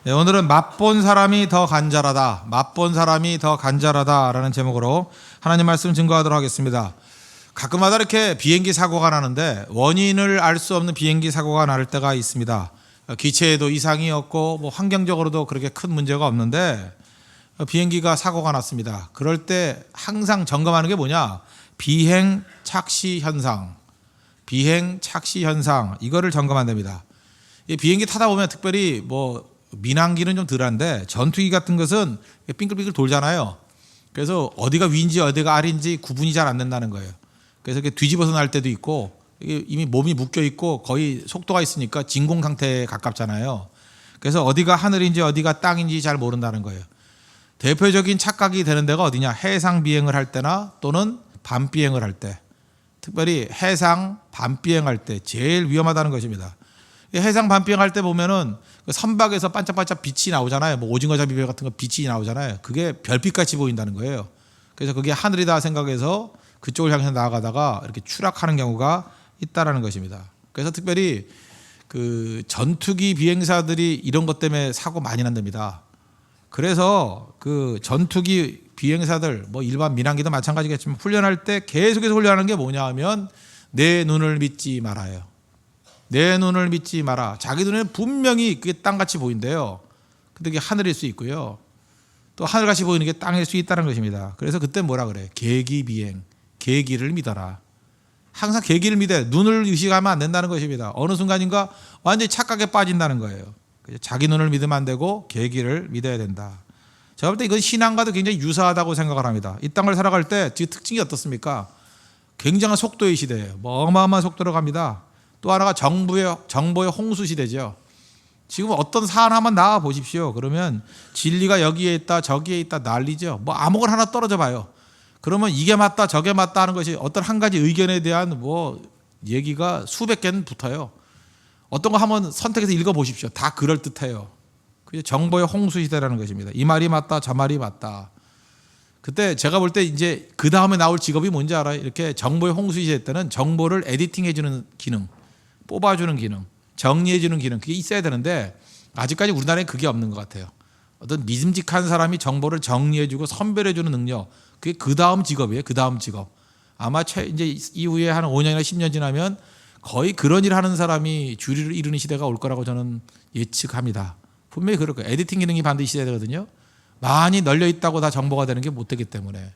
네, 오늘은 맛본 사람이 더 간절하다. 맛본 사람이 더 간절하다라는 제목으로 하나님 말씀 증거하도록 하겠습니다. 가끔마다 이렇게 비행기 사고가 나는데 원인을 알 수 없는 비행기 사고가 날 때가 있습니다. 기체에도 이상이 없고 뭐 환경적으로도 그렇게 큰 문제가 없는데 비행기가 사고가 났습니다. 그럴 때 항상 점검하는 게 뭐냐? 비행 착시 현상. 비행 착시 현상. 이거를 점검한답니다. 이 비행기 타다 보면 특별히 뭐 민항기는 좀 덜한데 전투기 같은 것은 빙글빙글 돌잖아요. 그래서 어디가 위인지 어디가 아래인지 구분이 잘 안 된다는 거예요. 그래서 이렇게 뒤집어서 날 때도 있고 이미 몸이 묶여 있고 거의 속도가 있으니까 진공 상태에 가깝잖아요. 그래서 어디가 하늘인지 어디가 땅인지 잘 모른다는 거예요. 대표적인 착각이 되는 데가 어디냐? 해상 비행을 할 때나 또는 밤 비행을 할 때. 특별히 해상 밤 비행할 때 제일 위험하다는 것입니다. 해상 밤 비행할 때 보면은 선박에서 반짝반짝 빛이 나오잖아요. 뭐 오징어 잡이배 같은 거 빛이 나오잖아요. 그게 별빛같이 보인다는 거예요. 그래서 그게 하늘이다 생각해서 그쪽을 향해서 나아가다가 이렇게 추락하는 경우가 있다라는 것입니다. 그래서 특별히 그 전투기 비행사들이 이런 것 때문에 사고 많이 난답니다. 그래서 그 전투기 비행사들 뭐 일반 민항기도 마찬가지겠지만 훈련할 때 계속해서 훈련하는 게 뭐냐 하면 내 눈을 믿지 말아요. 내 눈을 믿지 마라. 자기 눈에는 분명히 그게 땅같이 보인대요. 근데 그게 하늘일 수 있고요. 또 하늘같이 보이는 게 땅일 수 있다는 것입니다. 그래서 그때 뭐라 그래? 계기 비행. 계기를 믿어라. 항상 계기를 믿어야 눈을 의식하면 안 된다는 것입니다. 어느 순간인가 완전히 착각에 빠진다는 거예요. 자기 눈을 믿으면 안 되고 계기를 믿어야 된다. 제가 볼 때 이건 신앙과도 굉장히 유사하다고 생각을 합니다. 이 땅을 살아갈 때 특징이 어떻습니까? 굉장한 속도의 시대예요. 뭐 어마어마한 속도로 갑니다. 또 하나가 정보의 홍수 시대죠. 지금 어떤 사안 한번 나와 보십시오. 그러면 진리가 여기에 있다 저기에 있다 난리죠. 뭐 아무거나 하나 떨어져 봐요. 그러면 이게 맞다 저게 맞다 하는 것이 어떤 한 가지 의견에 대한 뭐 얘기가 수백 개는 붙어요. 어떤 거 한번 선택해서 읽어보십시오. 다 그럴듯해요. 그게 정보의 홍수 시대라는 것입니다. 이 말이 맞다 저 말이 맞다. 그때 제가 볼 때 이제 그 다음에 나올 직업이 뭔지 알아요? 이렇게 정보의 홍수 시대 때는 정보를 에디팅해주는 기능, 뽑아주는 기능, 정리해주는 기능 그게 있어야 되는데 아직까지 우리나라에 그게 없는 것 같아요. 어떤 믿음직한 사람이 정보를 정리해주고 선별해주는 능력 그게 그 다음 직업이에요. 그 다음 직업. 아마 이제 이후에 한 5년이나 10년 지나면 거의 그런 일을 하는 사람이 주류를 이루는 시대가 올 거라고 저는 예측합니다. 분명히 그럴 거예요. 에디팅 기능이 반드시 있어야 되거든요. 많이 널려 있다고 다 정보가 되는 게 못 되기 때문에.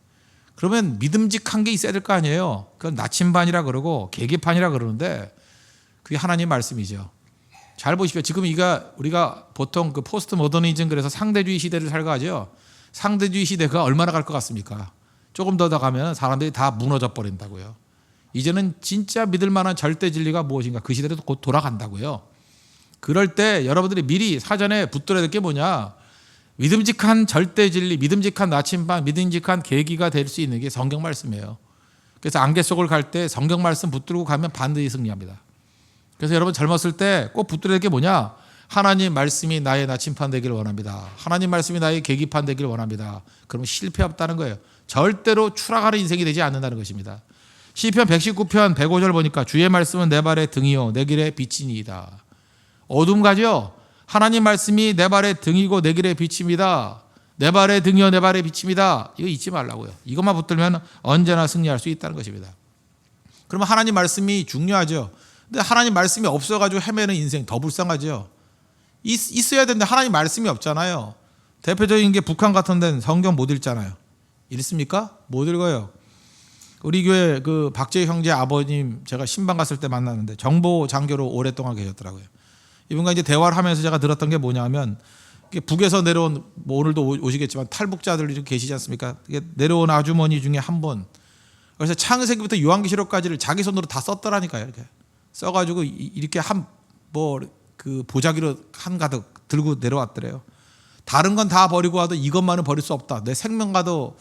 그러면 믿음직한 게 있어야 될 거 아니에요. 그건 나침반이라 그러고 계기판이라 그러는데 그게 하나님 말씀이죠. 잘 보십시오. 지금 우리가 보통 그 포스트 모더니즘 그래서 상대주의 시대를 살가하죠. 상대주의 시대가 얼마나 갈 것 같습니까? 조금 더 가면 사람들이 다 무너져 버린다고요. 이제는 진짜 믿을 만한 절대 진리가 무엇인가 그 시대로 곧 돌아간다고요. 그럴 때 여러분들이 미리 사전에 붙들어야 될 게 뭐냐? 믿음직한 절대 진리, 믿음직한 나침반, 믿음직한 계기가 될 수 있는 게 성경 말씀이에요. 그래서 안개 속을 갈 때 성경 말씀 붙들고 가면 반드시 승리합니다. 그래서 여러분 젊었을 때 꼭 붙들어야 될 게 뭐냐? 하나님 말씀이 나의 나침반 되기를 원합니다. 하나님 말씀이 나의 계기판 되기를 원합니다. 그러면 실패 없다는 거예요. 절대로 추락하는 인생이 되지 않는다는 것입니다. 시편 119편 105절 보니까 주의 말씀은 내 발의 등이요 내 길의 빛이니이다. 어둠 가죠? 하나님 말씀이 내 발의 등이고 내 길의 빛입니다. 내 발의 등이요 내 발의 빛입니다. 이거 잊지 말라고요. 이것만 붙들면 언제나 승리할 수 있다는 것입니다. 그러면 하나님 말씀이 중요하죠. 근데 하나님 말씀이 없어가지고 헤매는 인생 더 불쌍하죠. 있어야 되는데 하나님 말씀이 없잖아요. 대표적인 게 북한 같은 데는 성경 못 읽잖아요. 읽습니까? 못 읽어요. 우리 교회 그 박재희 형제 아버님 제가 신방 갔을 때 만났는데 정보 장교로 오랫동안 계셨더라고요. 이분과 이제 대화를 하면서 제가 들었던 게 뭐냐면 북에서 내려온 뭐 오늘도 오시겠지만 탈북자들이 계시지 않습니까? 내려온 아주머니 중에 한 분. 그래서 창세기부터 요한계시록까지를 자기 손으로 다 썼더라니까요. 이렇게 써가지고 이렇게 그 보자기로 한가득 들고 내려왔더래요. 다른 건 다 버리고 와도 이것만은 버릴 수 없다. 내 생명과도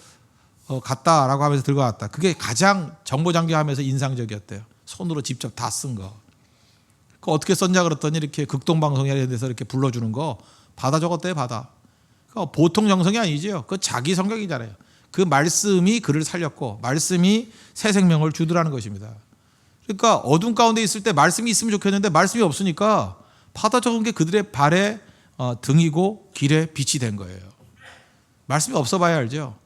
같다라고 하면서 들고 왔다. 그게 가장 정보장교하면서 인상적이었대요. 손으로 직접 다 쓴 거. 그 어떻게 썼냐 그랬더니 이렇게 극동방송이라는 데서 이렇게 불러주는 거 받아 적었대요. 받아. 그러니까 보통 정성이 아니죠. 그 자기 성격이잖아요. 그 말씀이 그를 살렸고 말씀이 새 생명을 주더라는 것입니다. 그러니까 어둠 가운데 있을 때 말씀이 있으면 좋겠는데 말씀이 없으니까 받아 적은 게 그들의 발에 등이고 길에 빛이 된 거예요. 말씀이 없어 봐야 알죠.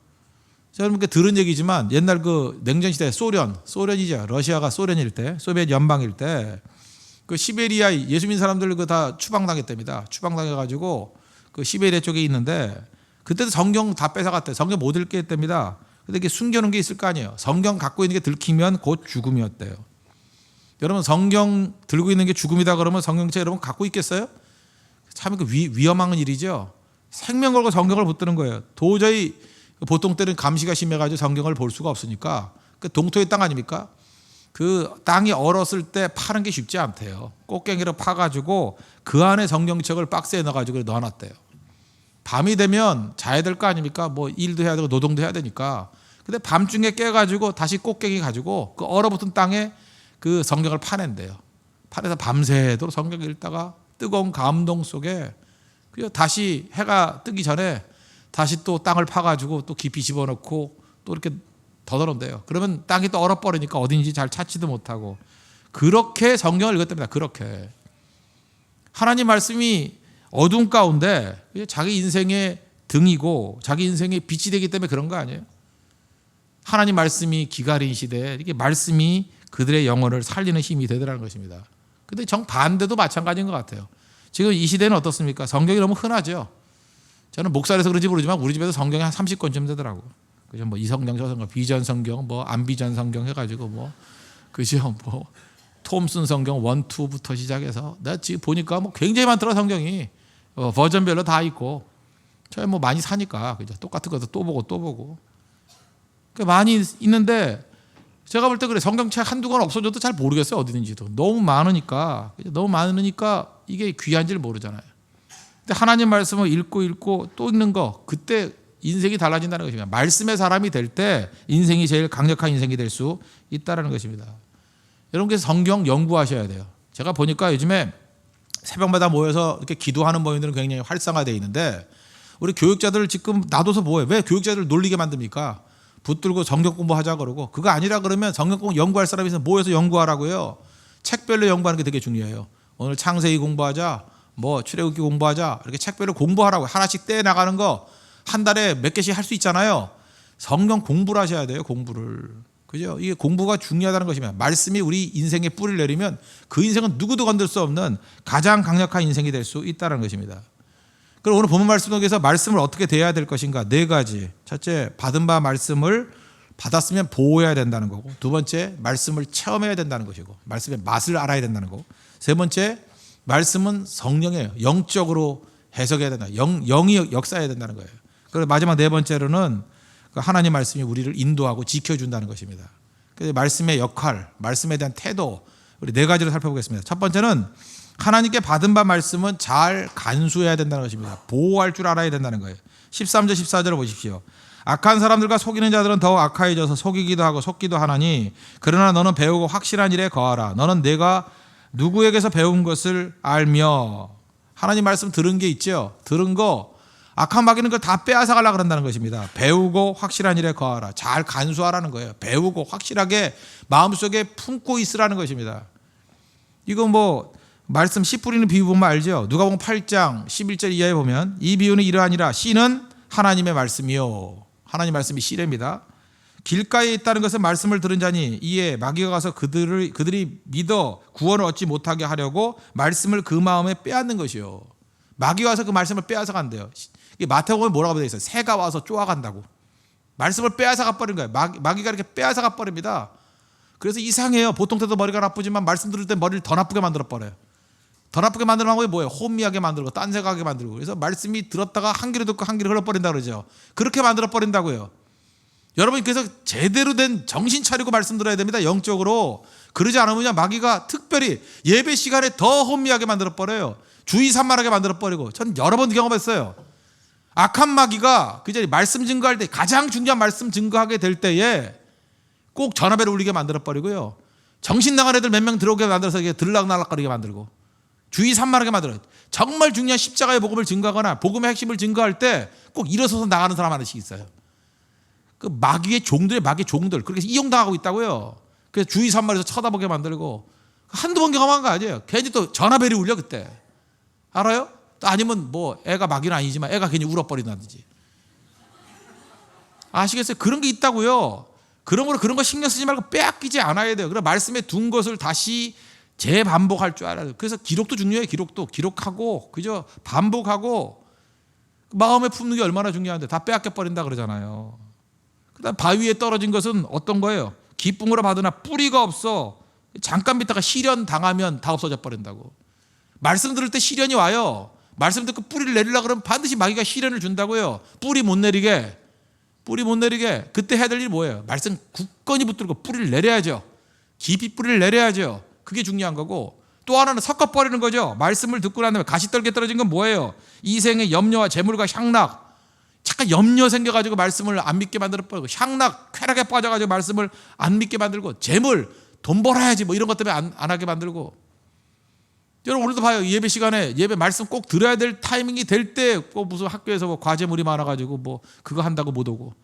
제가 여러분께 들은 얘기지만 옛날 그 냉전 시대 소련이죠. 러시아가 소련일 때, 소비에트 연방일 때 그 시베리아 예수 믿는 사람들 그 다 추방당했답니다. 추방당해가지고 그 시베리아 쪽에 있는데 그때도 성경 다 뺏어갔대요. 성경 못 읽게 했답니다. 근데 이게 숨겨놓은 게 있을 거 아니에요. 성경 갖고 있는 게 들키면 곧 죽음이었대요. 여러분 성경 들고 있는 게 죽음이다 그러면 성경책 여러분 갖고 있겠어요? 참 위험한 일이죠. 생명 걸고 성경을 붙드는 거예요. 도저히 보통 때는 감시가 심해가지고 성경을 볼 수가 없으니까 그 동토의 땅 아닙니까? 그 땅이 얼었을 때 파는 게 쉽지 않대요. 꽃갱이로 파가지고 그 안에 성경책을 박스에 넣어가지고 넣어놨대요. 밤이 되면 자야 될 거 아닙니까? 뭐 일도 해야 되고 노동도 해야 되니까. 근데 밤중에 깨가지고 다시 꽃갱이 가지고 그 얼어붙은 땅에 그 성경을 파낸대요. 파내서 밤새도록 성경을 읽다가 뜨거운 감동 속에 다시 해가 뜨기 전에 다시 또 땅을 파가지고 또 깊이 집어넣고 또 이렇게 더 넣는데요. 그러면 땅이 또 얼어버리니까 어딘지 잘 찾지도 못하고 그렇게 성경을 읽었답니다. 그렇게 하나님 말씀이 어둠 가운데 자기 인생의 등이고 자기 인생의 빛이 되기 때문에 그런 거 아니에요? 하나님 말씀이 기가린 시대에 이게 말씀이 그들의 영혼을 살리는 힘이 되더라는 것입니다. 근데 정반대도 마찬가지인 것 같아요. 지금 이 시대는 어떻습니까? 성경이 너무 흔하죠. 저는 목사라서 그런지 모르지만 우리 집에서 성경이 한 30권쯤 되더라고. 그죠? 뭐 이 성경 저 성경 비전 성경 뭐 안비전 성경 해가지고 뭐 그죠? 뭐 톰슨 성경 1, 2부터 시작해서 내가 지금 보니까 뭐 굉장히 많더라 성경이 버전별로 다 있고 저희 뭐 많이 사니까 그죠? 똑같은 것도 또 보고 많이 있는데 제가 볼 때 그래 성경책 한두 권 없어져도 잘 모르겠어요 어디 있는지도 너무 많으니까 이게 귀한지를 모르잖아요. 근데 하나님 말씀을 읽고 또 읽는 거 그때 인생이 달라진다는 것입니다. 말씀의 사람이 될 때 인생이 제일 강력한 인생이 될 수 있다는 것입니다. 여러분께서 성경 연구하셔야 돼요. 제가 보니까 요즘에 새벽마다 모여서 이렇게 기도하는 모임들은 굉장히 활성화되어 있는데 우리 교육자들을 지금 놔둬서 뭐해요? 왜 교육자들을 놀리게 만듭니까? 붙들고 성경 공부하자 그러고 그거 아니라 그러면 성경 공부 연구할 사람이 있으면 모여서 연구하라고요. 책별로 연구하는 게 되게 중요해요. 오늘 창세기 공부하자, 뭐 출애굽기 공부하자 이렇게 책별로 공부하라고 하나씩 떼 나가는 거 한 달에 몇 개씩 할 수 있잖아요. 성경 공부를 하셔야 돼요. 공부를. 그죠? 이게 공부가 중요하다는 것입니다. 말씀이 우리 인생에 뿌리를 내리면 그 인생은 누구도 건들 수 없는 가장 강력한 인생이 될 수 있다는 것입니다. 그럼 오늘 본문 말씀 속에서 말씀을 어떻게 대해야 될 것인가? 4가지. 첫째, 받은 바 말씀을 받았으면 보호해야 된다는 거고, 두 번째, 말씀을 체험해야 된다는 것이고, 말씀의 맛을 알아야 된다는 거고, 세 번째, 말씀은 성령이에요. 영적으로 해석해야 된다. 영이 역사해야 된다는 거예요. 그리고 마지막 4번째로는 하나님 말씀이 우리를 인도하고 지켜준다는 것입니다. 그래서 말씀의 역할, 말씀에 대한 태도, 우리 4가지를 살펴보겠습니다. 첫 번째는 하나님께 받은 바 말씀은 잘 간수해야 된다는 것입니다. 보호할 줄 알아야 된다는 거예요. 13절 14절을 보십시오. 악한 사람들과 속이는 자들은 더욱 악하여져서 속이기도 하고 속기도 하나니 그러나 너는 배우고 확실한 일에 거하라. 너는 내가 누구에게서 배운 것을 알며. 하나님 말씀 들은 게 있죠. 들은 거 악한 마귀는 그걸 다 빼앗아 가려고 그런다는 것입니다. 배우고 확실한 일에 거하라. 잘 간수하라는 거예요. 배우고 확실하게 마음속에 품고 있으라는 것입니다. 이거 뭐 말씀 씨 뿌리는 비유 보면 알죠. 누가복음 8장 11절 이하에 보면 이 비유는 이러하니라. 씨는 하나님의 말씀이요. 하나님 말씀이 씨랍니다. 길가에 있다는 것은 말씀을 들은 자니 이에 마귀가 가서 그들이 믿어 구원을 얻지 못하게 하려고 말씀을 그 마음에 빼앗는 것이요. 마귀가 와서 그 말씀을 빼앗아 간대요. 마태복음에 뭐라고 되어 있어요? 새가 와서 쪼아간다고. 말씀을 빼앗아 가버린 거예요. 마귀가 이렇게 빼앗아 가버립니다. 그래서 이상해요. 보통 때도 머리가 나쁘지만 말씀 들을 때 머리를 더 나쁘게 만들어버려요. 더 나쁘게 만드는 방법이 뭐예요? 혼미하게 만들고 딴 생각하게 만들고. 그래서 말씀이 들었다가 한 귀로 듣고 한 귀로 흘러버린다 그러죠. 그렇게 만들어버린다고요. 여러분 그래서 제대로 된 정신 차리고 말씀 들어야 됩니다. 영적으로. 그러지 않으면 마귀가 특별히 예배 시간에 더 혼미하게 만들어버려요. 주의 산만하게 만들어버리고. 전 여러 번 경험했어요. 악한 마귀가 그 자리 말씀 증거할 때 가장 중요한 말씀 증거하게 될 때에 꼭 전화벨을 울리게 만들어버리고요. 정신 나간 애들 몇 명 들어오게 만들어서 들락날락거리게 만들고 주의 산만하게 만들어요. 정말 중요한 십자가의 복음을 증거하거나 복음의 핵심을 증거할 때 꼭 일어서서 나가는 사람 하나씩 있어요. 그 마귀의 종들 그렇게 이용당하고 있다고요. 그래서 주의 산만해서 쳐다보게 만들고 한두 번 경험한 거 아니에요. 괜히 또 전화벨이 울려 그때. 알아요? 아니면 뭐 애가 마귀는 아니지만 애가 괜히 울어버린다든지. 아시겠어요? 그런 게 있다고요. 그러므로 그런 거 신경 쓰지 말고 빼앗기지 않아야 돼요. 그럼 말씀에 둔 것을 다시 재반복할 줄 알아야 돼요. 그래서 기록도 중요해요. 기록하고 그죠? 반복하고 마음에 품는 게 얼마나 중요한데 다 빼앗겨 버린다 그러잖아요. 그다음 바위에 떨어진 것은 어떤 거예요? 기쁨으로 받으나 뿌리가 없어. 잠깐 믿다가 시련 당하면 다 없어져 버린다고. 말씀 들을 때 시련이 와요. 말씀 듣고 뿌리를 내리려고 그러면 반드시 마귀가 시련을 준다고요. 뿌리 못 내리게. 그때 해야 될 일이 뭐예요? 말씀 굳건히 붙들고 뿌리를 내려야죠. 깊이 뿌리를 내려야죠. 그게 중요한 거고, 또 하나는 섞어버리는 거죠. 말씀을 듣고 난 다음에 가시떨게 떨어진 건 뭐예요? 이생의 염려와 재물과 향락. 잠깐 염려 생겨가지고 말씀을 안 믿게 만들어버리고, 향락, 쾌락에 빠져가지고 말씀을 안 믿게 만들고, 재물, 돈 벌어야지 뭐 이런 것 때문에 안 하게 만들고. 여러분 오늘도 봐요. 예배 시간에 예배 말씀 꼭 들어야 될 타이밍이 될 때 꼭 무슨 학교에서 뭐 과제물이 많아가지고 뭐 그거 한다고 못 오고,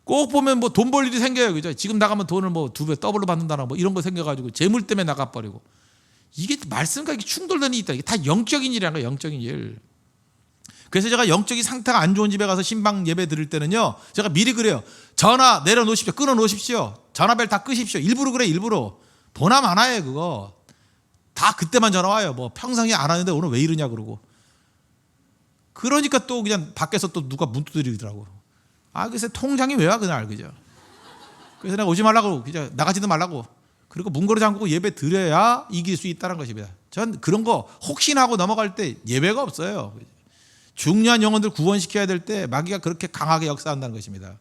꼭 보면 뭐 돈 벌 일이 생겨요. 그죠? 지금 나가면 돈을 뭐 2배 더블로 받는다나 뭐 이런 거 생겨가지고 재물 때문에 나가버리고. 이게 말씀과 이게 충돌되는 일이 있다. 이게 다 영적인 일이라는 거예요. 영적인 일. 그래서 제가 영적인 상태가 안 좋은 집에 가서 신방 예배 드릴 때는요, 제가 미리 그래요. 전화 내려놓으십시오. 끊어놓으십시오. 전화벨 다 끄십시오. 일부러 그래. 일부러. 보나 마나예요 그거. 다 그때만 전화 와요. 뭐 평상시에 안 하는데 오늘 왜 이러냐 그러고. 그러니까 또 그냥 밖에서 또 누가 문 두드리더라고. 글쎄 통장이 왜 와 그날. 그죠? 그래서 내가 오지 말라고, 그냥 나가지도 말라고. 그리고 문고리 잠그고 예배 드려야 이길 수 있다는 것입니다. 전 그런 거 혹시나 하고 넘어갈 때 예배가 없어요. 중요한 영혼들 구원시켜야 될 때 마귀가 그렇게 강하게 역사한다는 것입니다.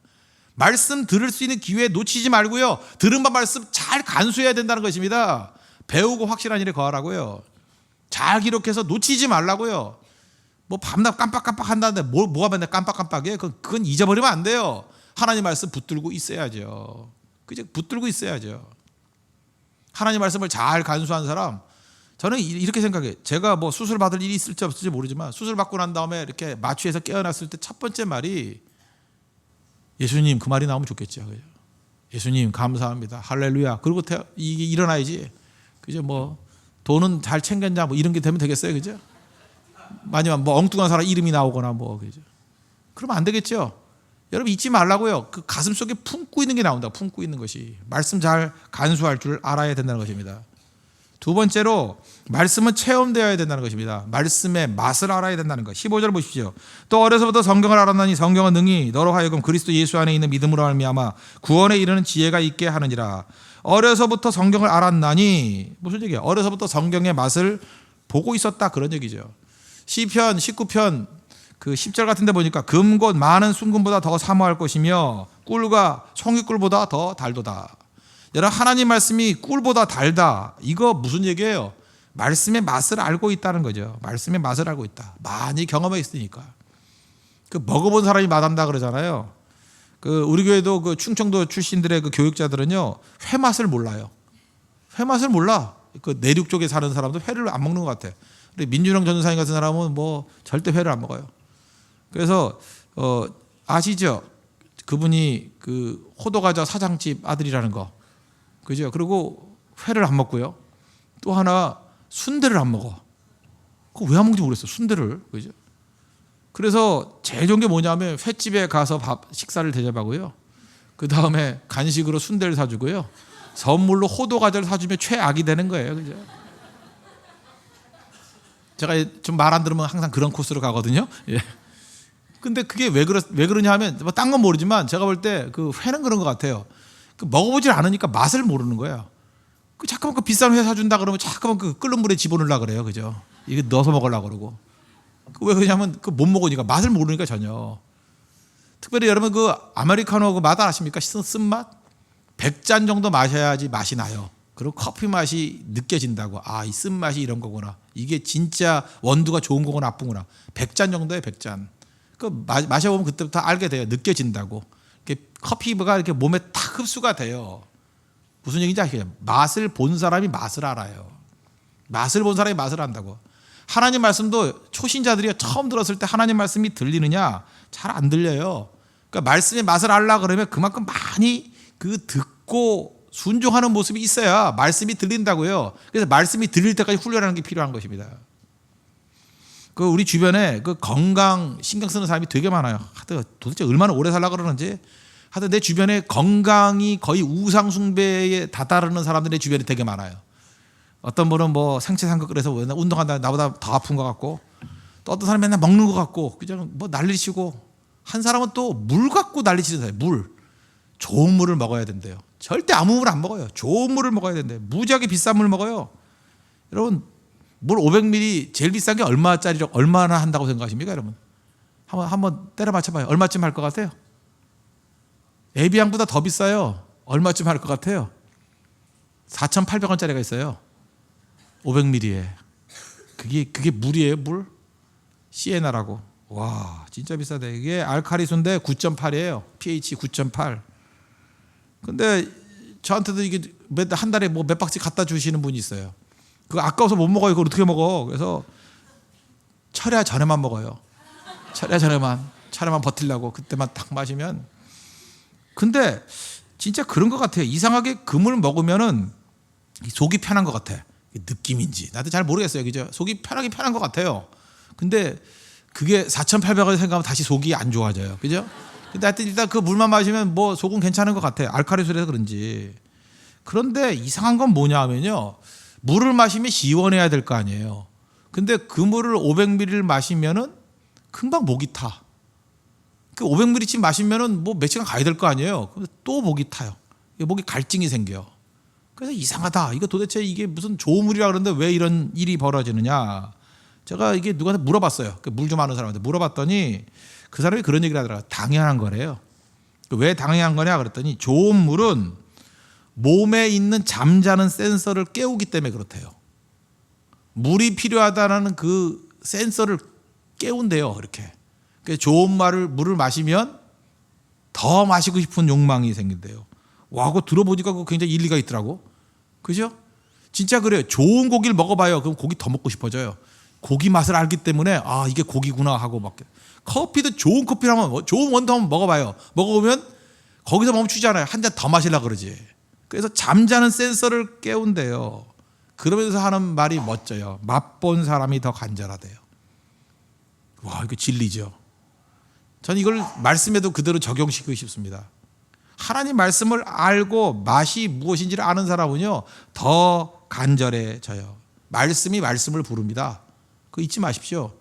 말씀 들을 수 있는 기회 놓치지 말고요. 들은 바 말씀 잘 간수해야 된다는 것입니다. 배우고 확실한 일에 거하라고요. 잘 기록해서 놓치지 말라고요. 뭐 밤낮 깜빡깜빡 한다는데 뭐가 맨날 깜빡깜빡해? 그건 잊어버리면 안 돼요. 하나님 말씀 붙들고 있어야죠. 그죠? 붙들고 있어야죠. 하나님 말씀을 잘 간수한 사람, 저는 이렇게 생각해요. 제가 뭐 수술 받을 일이 있을지 없을지 모르지만 수술 받고 난 다음에 이렇게 마취해서 깨어났을 때 첫 번째 말이 예수님, 그 말이 나오면 좋겠죠. 그죠? 예수님 감사합니다. 할렐루야. 그리고 이게 일어나야지. 그죠? 뭐 돈은 잘 챙겼냐 뭐 이런 게 되면 되겠어요. 그죠? 아니면 뭐 엉뚱한 사람 이름이 나오거나 뭐, 그죠? 그러면 안 되겠죠. 여러분 잊지 말라고요. 그 가슴 속에 품고 있는 게 나온다. 품고 있는 것이. 말씀 잘 간수할 줄 알아야 된다는 것입니다. 두 번째로 말씀은 체험되어야 된다는 것입니다. 말씀의 맛을 알아야 된다는 것. 15절 보십시오. 또 어려서부터 성경을 알았나니 성경은 능히 너로 하여금 그리스도 예수 안에 있는 믿음으로 말미암아 구원에 이르는 지혜가 있게 하느니라. 어려서부터 성경을 알았나니 무슨 얘기예요? 어려서부터 성경의 맛을 보고 있었다 그런 얘기죠. 시편 19편 그 10절 같은 데 보니까 금 곧 많은 순금보다 더 사모할 것이며 꿀과 송이꿀보다 더 달도다. 여러분 하나님 말씀이 꿀보다 달다. 이거 무슨 얘기예요? 말씀의 맛을 알고 있다는 거죠. 말씀의 맛을 알고 있다. 많이 경험했으니까. 그 먹어본 사람이 맛한다 그러잖아요. 그 우리 교회도 그 충청도 출신들의 그 교육자들은요, 회 맛을 몰라요. 회 맛을 몰라. 그 내륙 쪽에 사는 사람도 회를 안 먹는 것 같아. 민준영 전도사님 같은 사람은 뭐 절대 회를 안 먹어요. 그래서 아시죠? 그분이 그 호도과자 사장집 아들이라는 거, 그죠? 그리고 회를 안 먹고요. 또 하나 순대를 안 먹어. 그거 왜 안 먹는지 모르겠어. 순대를, 그죠? 그래서 제일 좋은 게 뭐냐면 횟집에 가서 식사를 대접하고요. 그 다음에 간식으로 순대를 사주고요. 선물로 호도과자를 사주면 최악이 되는 거예요, 그죠? 제가 좀 말 안 들으면 항상 그런 코스로 가거든요. 예. 근데 그게 왜 그러냐 하면 뭐 딴 건 모르지만 제가 볼 때 그 회는 그런 것 같아요. 그 먹어보질 않으니까 맛을 모르는 거예요. 그 잠깐만 그 비싼 회 사준다 그러면 잠깐만 그 끓는 물에 집어넣으려고 그래요, 그죠? 이게 넣어서 먹으려고 그러고. 왜 그러냐면 그 못 먹으니까 맛을 모르니까 전혀. 특별히 여러분 그 아메리카노 그 맛 아십니까? 쓴맛? 100잔 정도 마셔야지 맛이 나요. 그리고 커피 맛이 느껴진다고. 아, 이 쓴맛이 이런 거구나. 이게 진짜 원두가 좋은 거구나 나쁜구나. 100잔 정도에 100잔. 그 마셔보면 그때부터 알게 돼요. 느껴진다고. 이렇게 커피가 이렇게 몸에 탁 흡수가 돼요. 무슨 얘기인지 아시겠죠? 맛을 본 사람이 맛을 알아요. 맛을 본 사람이 맛을 안다고. 하나님 말씀도 초신자들이 처음 들었을 때 하나님 말씀이 들리느냐? 잘 안 들려요. 그러니까 말씀의 맛을 알라 그러면 그만큼 많이 그 듣고 순종하는 모습이 있어야 말씀이 들린다고요. 그래서 말씀이 들릴 때까지 훈련하는 게 필요한 것입니다. 그 우리 주변에 그 건강 신경 쓰는 사람이 되게 많아요. 하여튼 도대체 얼마나 오래 살라 그러는지. 하여튼 내 주변에 건강이 거의 우상 숭배에 다다르는 사람들이 내 주변에 되게 많아요. 어떤 분은 뭐 상체 삼각 그래서 운동한다 나보다 더 아픈 것 같고, 또 어떤 사람은 맨날 먹는 것 같고, 그냥 뭐 난리치고, 한 사람은 또 물 갖고 난리치는 사람이에요. 물. 좋은 물을 먹어야 된대요. 절대 아무 물 안 먹어요. 좋은 물을 먹어야 된대요. 무지하게 비싼 물 먹어요. 여러분, 물 500ml 제일 비싼 게 얼마짜리로 얼마나 한다고 생각하십니까, 여러분? 한번 때려 맞춰봐요. 얼마쯤 할 것 같아요? 에비앙보다 더 비싸요. 얼마쯤 할 것 같아요? 4,800원짜리가 있어요. 500ml에. 그게 물이에요, 물? 시에나라고. 와, 진짜 비싸대. 이게 알칼리수인데 9.8이에요. pH 9.8. 근데 저한테도 이게 한 달에 뭐 몇 박씩 갖다 주시는 분이 있어요. 그거 아까워서 못 먹어요. 그걸 어떻게 먹어? 그래서 철야 전에만 먹어요. 철야 전에만 버틸라고 그때만 딱 마시면. 근데 진짜 그런 것 같아요. 이상하게 금을 먹으면은 속이 편한 것 같아. 느낌인지 나도 잘 모르겠어요. 그죠? 속이 편한 것 같아요. 근데 그게 4,800원 생각하면 다시 속이 안 좋아져요. 그죠? 근데 하여튼 일단 그 물만 마시면 뭐 속은 괜찮은 것 같아요. 알칼리수라서 그런지. 그런데 이상한 건 뭐냐 하면요, 물을 마시면 시원해야 될 거 아니에요. 근데 그 물을 500ml를 마시면은 금방 목이 타. 그 500ml씩 마시면은 뭐 며칠간 가야 될 거 아니에요. 또 목이 타요. 목이 갈증이 생겨요. 그래서 이상하다. 이거 도대체 이게 무슨 좋은 물이라 그러는데 왜 이런 일이 벌어지느냐. 제가 이게 누구한테 물어봤어요. 물 좀 아는 사람한테 물어봤더니 그 사람이 그런 얘기를 하더라고요. 당연한 거래요. 왜 당연한 거냐 그랬더니 좋은 물은 몸에 있는 잠자는 센서를 깨우기 때문에 그렇대요. 물이 필요하다는 그 센서를 깨운대요. 이렇게. 좋은 물을 마시면 더 마시고 싶은 욕망이 생긴대요. 와, 그거 들어보니까 그거 굉장히 일리가 있더라고. 그죠? 진짜 그래요. 좋은 고기를 먹어봐요. 그럼 고기 더 먹고 싶어져요. 고기 맛을 알기 때문에 아, 이게 고기구나 하고 막. 커피도 좋은 커피를 한번, 좋은 원두 한번 먹어봐요. 먹어보면 거기서 멈추잖아요. 한 잔 더 마시려고 그러지. 그래서 잠자는 센서를 깨운대요. 그러면서 하는 말이 멋져요. 맛본 사람이 더 간절하대요. 와, 이거 진리죠. 저는 이걸 말씀에도 그대로 적용시키고 싶습니다. 하나님 말씀을 알고 맛이 무엇인지를 아는 사람은요, 더 간절해져요. 말씀이 말씀을 부릅니다. 그거 잊지 마십시오.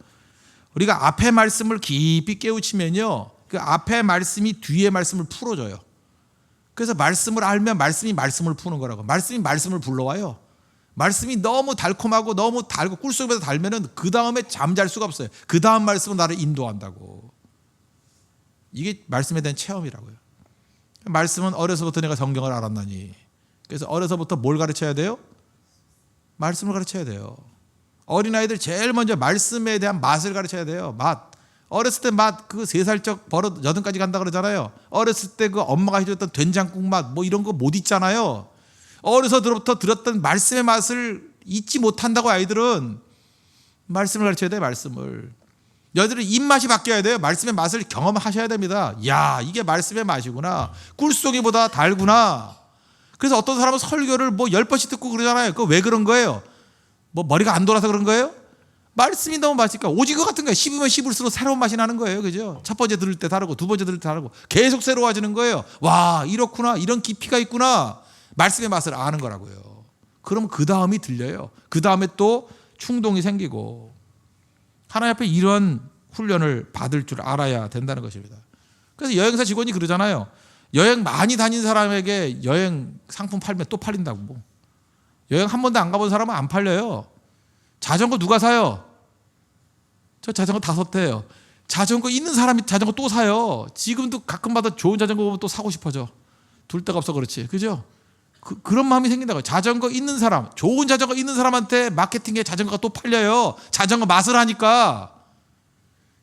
우리가 앞에 말씀을 깊이 깨우치면요, 그 앞에 말씀이 뒤에 말씀을 풀어줘요. 그래서 말씀을 알면 말씀이 말씀을 푸는 거라고. 말씀이 말씀을 불러와요. 말씀이 너무 달콤하고 너무 달고 꿀속에서 달면은 그 다음에 잠잘 수가 없어요. 그 다음 말씀은 나를 인도한다고. 이게 말씀에 대한 체험이라고요. 말씀은 어려서부터 내가 성경을 알았나니. 그래서 어려서부터 뭘 가르쳐야 돼요? 말씀을 가르쳐야 돼요. 어린아이들 제일 먼저 말씀에 대한 맛을 가르쳐야 돼요. 맛. 어렸을 때 맛, 그 3살적 버릇 8까지 간다 그러잖아요. 어렸을 때 그 엄마가 해줬던 된장국 맛 뭐 이런 거 못 잊잖아요. 어려서부터 들었던 말씀의 맛을 잊지 못한다고. 아이들은 말씀을 가르쳐야 돼요. 말씀을. 여자들은 입맛이 바뀌어야 돼요. 말씀의 맛을 경험하셔야 됩니다. 야, 이게 말씀의 맛이구나. 꿀송이보다 달구나. 그래서 어떤 사람은 설교를 뭐 10번씩 듣고 그러잖아요. 그거 왜 그런 거예요? 뭐 머리가 안 돌아서 그런 거예요? 말씀이 너무 맛있으니까. 오징어 같은 거예요. 씹으면 씹을수록 새로운 맛이 나는 거예요. 그죠? 첫 번째 들을 때 다르고 두 번째 들을 때 다르고 계속 새로워지는 거예요. 와, 이렇구나. 이런 깊이가 있구나. 말씀의 맛을 아는 거라고요. 그럼 그 다음이 들려요. 그 다음에 또 충동이 생기고. 하나님 앞에 이런 훈련을 받을 줄 알아야 된다는 것입니다. 그래서 여행사 직원이 그러잖아요. 여행 많이 다닌 사람에게 여행 상품 팔면 또 팔린다고. 여행 한 번도 안 가본 사람은 안 팔려요. 자전거 누가 사요? 저 자전거 5대예요. 자전거 있는 사람이 자전거 또 사요. 지금도 가끔마다 좋은 자전거 보면 또 사고 싶어져. 둘 데가 없어 그렇지. 그죠? 그런 마음이 생긴다고요. 자전거 있는 사람, 좋은 자전거 있는 사람한테 마케팅에 자전거가 또 팔려요. 자전거 맛을 하니까.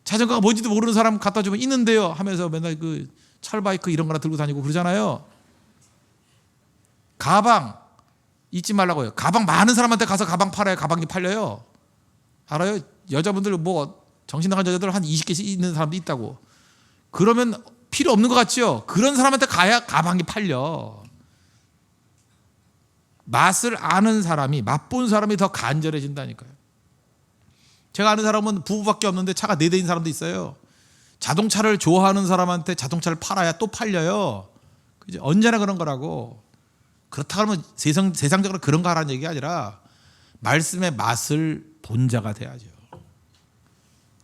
자전거가 뭔지도 모르는 사람 갖다 주면 있는데요 하면서 맨날 그 철바이크 이런 거나 들고 다니고 그러잖아요. 가방 잊지 말라고요. 가방 많은 사람한테 가서 가방 팔아야 가방이 팔려요. 알아요? 여자분들 뭐 정신 나간 여자들 한 20개씩 있는 사람도 있다고. 그러면 필요 없는 것 같죠? 그런 사람한테 가야 가방이 팔려. 맛을 아는 사람이, 맛본 사람이 더 간절해진다니까요. 제가 아는 사람은 부부밖에 없는데 차가 4대인 사람도 있어요. 자동차를 좋아하는 사람한테 자동차를 팔아야 또 팔려요. 그죠? 언제나 그런 거라고. 그렇다 그러면 세상적으로 그런 거 하라는 얘기가 아니라 말씀의 맛을 본 자가 돼야죠.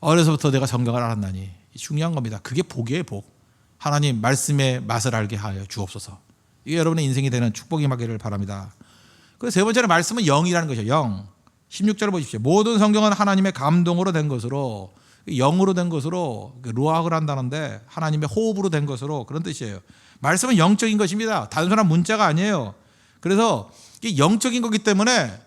어려서부터 내가 성경을 알았나니. 중요한 겁니다. 그게 복이에요, 복. 하나님 말씀의 맛을 알게 하여 주옵소서. 이게 여러분의 인생이 되는 축복이 임하기를 바랍니다. 그리고 세 번째는 말씀은 영이라는 것이죠. 영. 16절을 보십시오. 모든 성경은 하나님의 감동으로 된 것으로, 영으로 된 것으로, 루아흐를 한다는데 하나님의 호흡으로 된 것으로, 그런 뜻이에요. 말씀은 영적인 것입니다. 단순한 문자가 아니에요. 그래서 이게 영적인 거기 때문에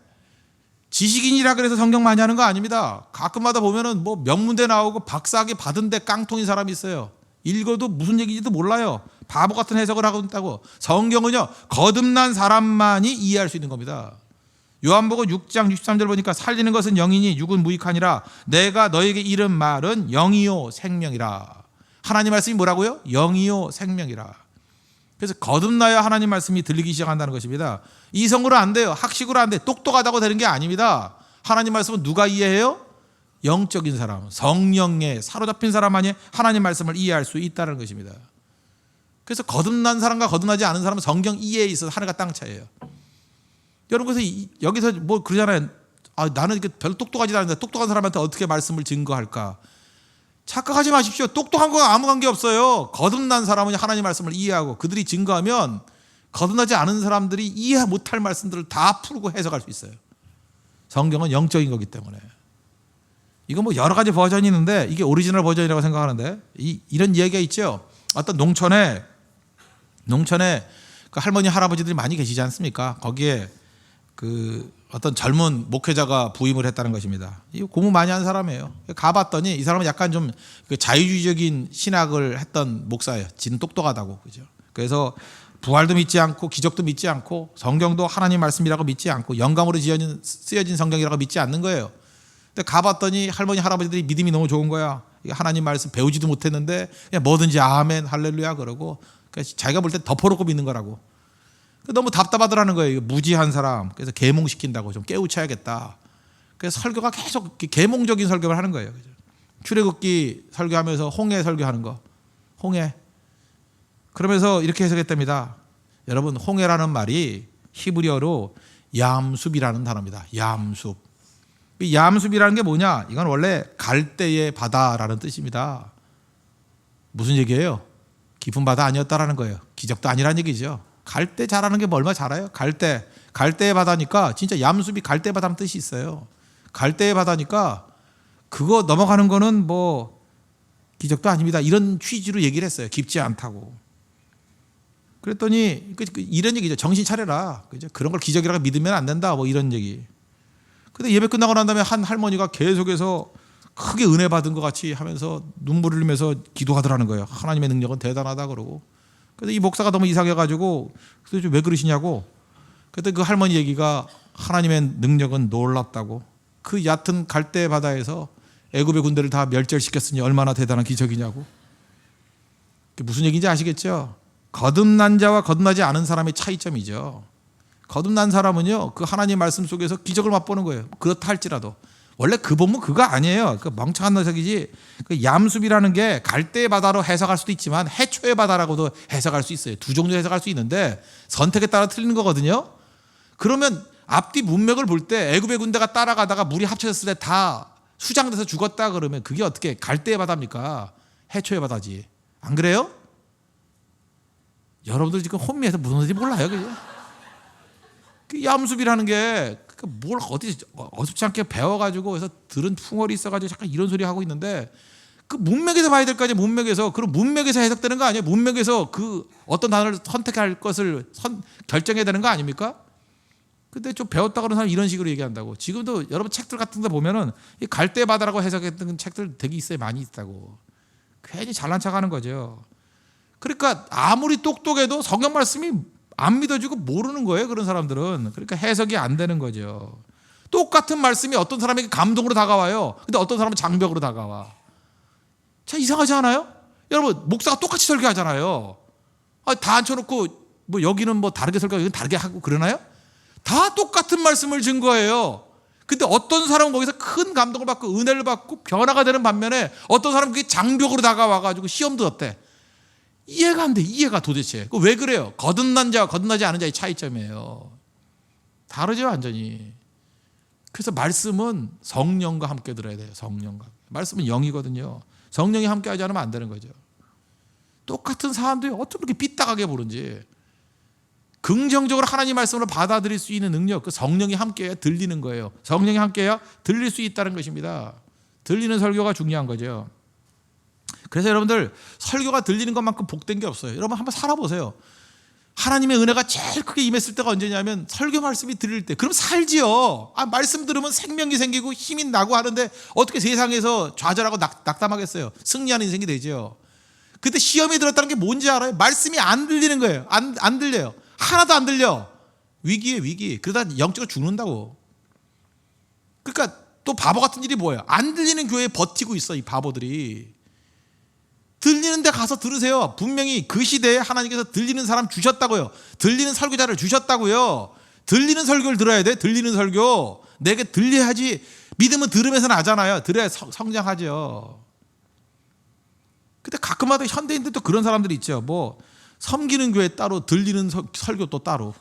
지식인이라 그래서 성경 많이 하는 거 아닙니다. 가끔마다 보면은 뭐 명문대 나오고 박사학위 받은데 깡통인 사람이 있어요. 읽어도 무슨 얘기인지도 몰라요. 바보 같은 해석을 하고 있다고. 성경은요, 거듭난 사람만이 이해할 수 있는 겁니다. 요한복음 6장 63절 보니까 살리는 것은 영이니 육은 무익하니라. 내가 너에게 이른 말은 영이요 생명이라. 하나님 말씀이 뭐라고요? 영이요 생명이라. 그래서 거듭나야 하나님 말씀이 들리기 시작한다는 것입니다. 이성으로 안 돼요. 학식으로 안 돼. 똑똑하다고 되는 게 아닙니다. 하나님 말씀은 누가 이해해요? 영적인 사람, 성령에 사로잡힌 사람만이 하나님 말씀을 이해할 수 있다는 것입니다. 그래서 거듭난 사람과 거듭나지 않은 사람은 성경 이해에 있어서 하늘과 땅 차이예요. 여러분, 그래서 여기서 뭐 그러잖아요. 나는 별로 똑똑하지 않은데 똑똑한 사람한테 어떻게 말씀을 증거할까? 착각하지 마십시오. 똑똑한 거 아무 관계 없어요. 거듭난 사람은 하나님 말씀을 이해하고 그들이 증거하면 거듭나지 않은 사람들이 이해 못할 말씀들을 다 풀고 해석할 수 있어요. 성경은 영적인 거기 때문에. 이건 뭐 여러 가지 버전이 있는데 이게 오리지널 버전이라고 생각하는데 이런 이야기가 있죠. 어떤 농촌에 그 할머니 할아버지들이 많이 계시지 않습니까? 거기에 그 어떤 젊은 목회자가 부임을 했다는 것입니다. 이 공부 많이 한 사람이에요. 가봤더니 이 사람은 약간 좀 자유주의적인 신학을 했던 목사예요. 지는 똑똑하다고, 그죠? 그래서 부활도 믿지 않고 기적도 믿지 않고 성경도 하나님 말씀이라고 믿지 않고 영감으로 쓰여진 성경이라고 믿지 않는 거예요. 근데 가봤더니 할머니 할아버지들이 믿음이 너무 좋은 거야. 하나님 말씀 배우지도 못했는데 그냥 뭐든지 아멘 할렐루야 그러고 자기가 볼 때 덮어놓고 믿는 거라고. 너무 답답하더라는 거예요. 무지한 사람. 그래서 계몽시킨다고 좀 깨우쳐야겠다. 그래서 설교가 계속 계몽적인 설교를 하는 거예요. 출애굽기 설교하면서 홍해 설교하는 거. 홍해. 그러면서 이렇게 해석했답니다. 여러분, 홍해라는 말이 히브리어로 얌숲이라는 단어입니다. 얌숲. 이 얌숲이라는 게 뭐냐? 이건 원래 갈대의 바다라는 뜻입니다. 무슨 얘기예요? 깊은 바다 아니었다라는 거예요. 기적도 아니라는 얘기죠. 갈대 잘하는 게 뭐 얼마나 잘해요? 갈대의 바다니까 진짜 얌숲이 갈대 바다라는 뜻이 있어요. 갈대의 바다니까 그거 넘어가는 거는 뭐 기적도 아닙니다. 이런 취지로 얘기를 했어요. 깊지 않다고. 그랬더니 이런 얘기죠. 정신 차려라. 그죠? 그런 걸 기적이라고 믿으면 안 된다. 뭐 이런 얘기. 근데 예배 끝나고 난 다음에 한 할머니가 계속해서 크게 은혜 받은 것 같이 하면서 눈물을 흘리면서 기도하더라는 거예요. 하나님의 능력은 대단하다 그러고. 그래서 이 목사가 너무 이상해가지고 그래서 왜 그러시냐고. 그때 그 할머니 얘기가 하나님의 능력은 놀랍다고. 그 얕은 갈대 바다에서 애굽의 군대를 다 멸절시켰으니 얼마나 대단한 기적이냐고. 그게 무슨 얘기인지 아시겠죠? 거듭난 자와 거듭나지 않은 사람의 차이점이죠. 거듭난 사람은요, 그 하나님 말씀 속에서 기적을 맛보는 거예요. 그렇다 할지라도. 원래 그 본문 그거 아니에요. 그 멍청한 녀석이지. 그 얌숲이라는 게 갈대의 바다로 해석할 수도 있지만 해초의 바다라고도 해석할 수 있어요. 두 종류 해석할 수 있는데 선택에 따라 틀리는 거거든요. 그러면 앞뒤 문맥을 볼 때 애굽의 군대가 따라가다가 물이 합쳐졌을 때 다 수장돼서 죽었다 그러면 그게 어떻게 갈대의 바다입니까? 해초의 바다지. 안 그래요? 여러분들 지금 혼미해서 무슨 소리인지 몰라요. 그죠? 그 얌숲이라는 게 뭘 어디 어줍지 않게 배워가지고 그래서 들은 풍월이 있어가지고 잠깐 이런 소리 하고 있는데 그 문맥에서 봐야 될 거 아니에요. 문맥에서. 그럼 문맥에서 해석되는 거 아니에요. 문맥에서 그 어떤 단어를 선택할 것을 결정해야 되는 거 아닙니까? 근데 좀 배웠다 그러는 사람 이런 식으로 얘기한다고. 지금도 여러분 책들 같은 데 보면은 이 갈대 바다라고 해석했던 책들 되게 있어요. 많이 있다고. 괜히 잘난 척하는 거죠. 그러니까 아무리 똑똑해도 성경 말씀이 안 믿어지고 모르는 거예요. 그런 사람들은. 그러니까 해석이 안 되는 거죠. 똑같은 말씀이 어떤 사람에게 감동으로 다가와요. 근데 어떤 사람은 장벽으로 다가와. 참 이상하지 않아요? 여러분, 목사가 똑같이 설교하잖아요. 다 앉혀놓고 뭐 여기는 뭐 다르게 설교하고 여기는 다르게 하고 그러나요? 다 똑같은 말씀을 증거해요. 근데 어떤 사람은 거기서 큰 감동을 받고 은혜를 받고 변화가 되는 반면에 어떤 사람은 그게 장벽으로 다가와가지고 시험 들었대. 이해가 안 돼. 이해가 도대체. 왜 그래요? 거듭난 자와 거듭나지 않은 자의 차이점이에요. 다르죠, 완전히. 그래서 말씀은 성령과 함께 들어야 돼요. 성령과. 말씀은 영이거든요. 성령이 함께 하지 않으면 안 되는 거죠. 똑같은 사람들이 어쩜 그렇게 삐딱하게 보는지. 긍정적으로 하나님 말씀을 받아들일 수 있는 능력, 그 성령이 함께해야 들리는 거예요. 성령이 함께해야 들릴 수 있다는 것입니다. 들리는 설교가 중요한 거죠. 그래서 여러분들 설교가 들리는 것만큼 복된 게 없어요. 여러분 한번 살아보세요. 하나님의 은혜가 제일 크게 임했을 때가 언제냐면 설교 말씀이 들릴 때. 그럼 살지요. 말씀 들으면 생명이 생기고 힘이 나고 하는데 어떻게 세상에서 좌절하고 낙담하겠어요. 승리하는 인생이 되죠. 그때 시험이 들었다는 게 뭔지 알아요? 말씀이 안 들리는 거예요. 안 들려요. 하나도 안 들려. 위기에 위기. 그러다 영적으로 죽는다고. 그러니까 또 바보 같은 일이 뭐예요? 안 들리는 교회에 버티고 있어, 이 바보들이. 들리는 데 가서 들으세요. 분명히 그 시대에 하나님께서 들리는 사람 주셨다고요. 들리는 설교자를 주셨다고요. 들리는 설교를 들어야 돼. 들리는 설교. 내게 들려야지. 믿음은 들으면서 나잖아요. 들어야 성장하죠. 근데 가끔마다 현대인들도 그런 사람들이 있죠. 뭐 섬기는 교회 따로, 들리는 설교 또 따로.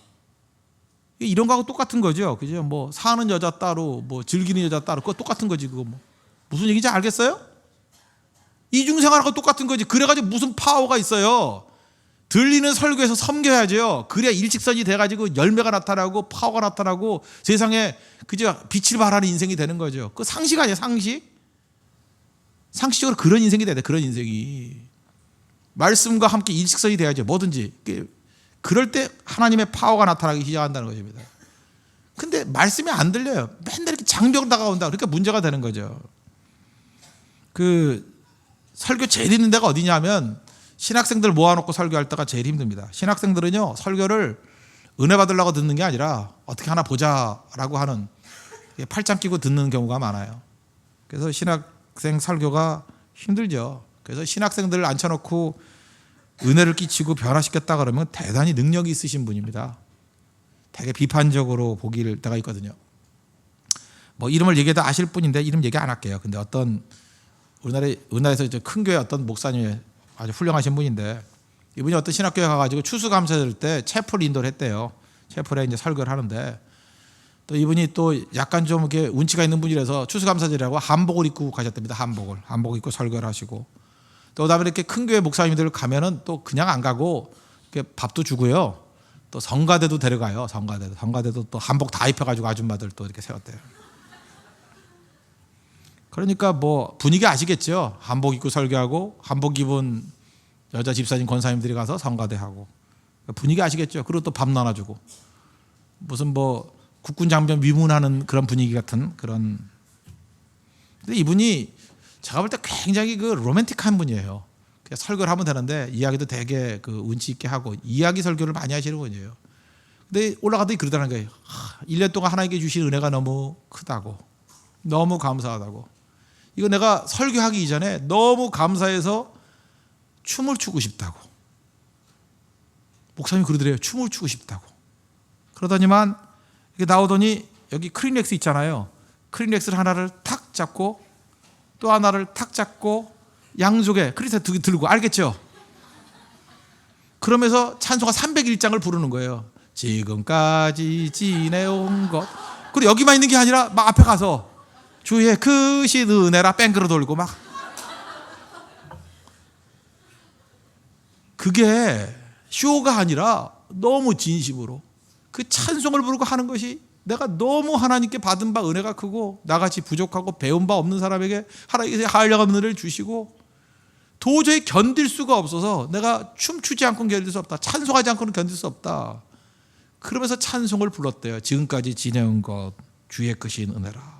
이런 거하고 똑같은 거죠. 그죠? 뭐 사는 여자 따로, 뭐 즐기는 여자 따로. 그거 똑같은 거지. 그거 뭐 무슨 얘기인지 알겠어요? 이중생활하고 똑같은 거지. 그래가지고 무슨 파워가 있어요. 들리는 설교에서 섬겨야죠. 그래야 일직선이 돼가지고 열매가 나타나고 파워가 나타나고 세상에 그저 빛을 발하는 인생이 되는 거죠. 그 상식 아니에요, 상식? 상식적으로 그런 인생이 돼야 돼. 그런 인생이. 말씀과 함께 일직선이 돼야죠. 뭐든지. 그럴 때 하나님의 파워가 나타나기 시작한다는 것입니다. 근데 말씀이 안 들려요. 맨날 이렇게 장벽으로 다가온다. 그러니까 문제가 되는 거죠. 그 설교 제일 힘든 데가 어디냐면 신학생들 모아놓고 설교할 때가 제일 힘듭니다. 신학생들은요, 설교를 은혜 받으려고 듣는 게 아니라 어떻게 하나 보자라고 하는, 팔짱 끼고 듣는 경우가 많아요. 그래서 신학생 설교가 힘들죠. 그래서 신학생들을 앉혀놓고 은혜를 끼치고 변화시켰다 그러면 대단히 능력이 있으신 분입니다. 되게 비판적으로 보길 때가 있거든요. 뭐 이름을 얘기해도 아실 분인데 이름 얘기 안 할게요. 근데 어떤 우리나라에서 이제 큰 교회 어떤 목사님이 아주 훌륭하신 분인데, 이분이 어떤 신학교에 가가지고 추수감사절 때 채플 인도를 했대요. 채플에 이제 설교를 하는데, 또 이분이 또 약간 좀 이렇게 운치가 있는 분이라서 추수감사절이라고 한복을 입고 가셨답니다. 한복 입고 설교를 하시고, 또 그다음에 이렇게 큰 교회 목사님들 가면은 또 그냥 안 가고 이렇게 밥도 주고요. 또 성가대도 데려가요. 성가대도 또 한복 다 입혀가지고 아줌마들 또 이렇게 세웠대요. 그러니까 뭐 분위기 아시겠죠? 한복 입고 설교하고 한복 입은 여자 집사님 권사님들이 가서 성가대하고, 분위기 아시겠죠? 그리고 또 밥 나눠주고, 무슨 뭐 국군 장병 위문하는 그런 분위기 같은 그런. 근데 이분이 제가 볼 때 굉장히 그 로맨틱한 분이에요. 그냥 설교를 하면 되는데 이야기도 되게 그 운치 있게 하고 이야기 설교를 많이 하시는 분이에요. 근데 올라가더니 그러다는 거예요. 1년 동안 하나님께 주신 은혜가 너무 크다고, 너무 감사하다고. 이거 내가 설교하기 이전에 너무 감사해서 춤을 추고 싶다고. 목사님이 그러더래요. 춤을 추고 싶다고. 그러더니만 이게 나오더니 여기 크리넥스 있잖아요. 크리넥스를 하나를 탁 잡고 또 하나를 탁 잡고 양쪽에 크리넥스 들고, 알겠죠? 그러면서 찬송가 301장을 부르는 거예요. 지금까지 지내온 것. 그리고 여기만 있는 게 아니라 막 앞에 가서 주의 크신 은혜라 뺑그러 돌고 막. 그게 쇼가 아니라 너무 진심으로 그 찬송을 부르고 하는 것이, 내가 너무 하나님께 받은 바 은혜가 크고 나같이 부족하고 배운 바 없는 사람에게 하나님께서 한량한 은혜를 주시고 도저히 견딜 수가 없어서 내가 춤추지 않고는 견딜 수 없다. 찬송하지 않고는 견딜 수 없다. 그러면서 찬송을 불렀대요. 지금까지 지내온 것 주의 크신 은혜라.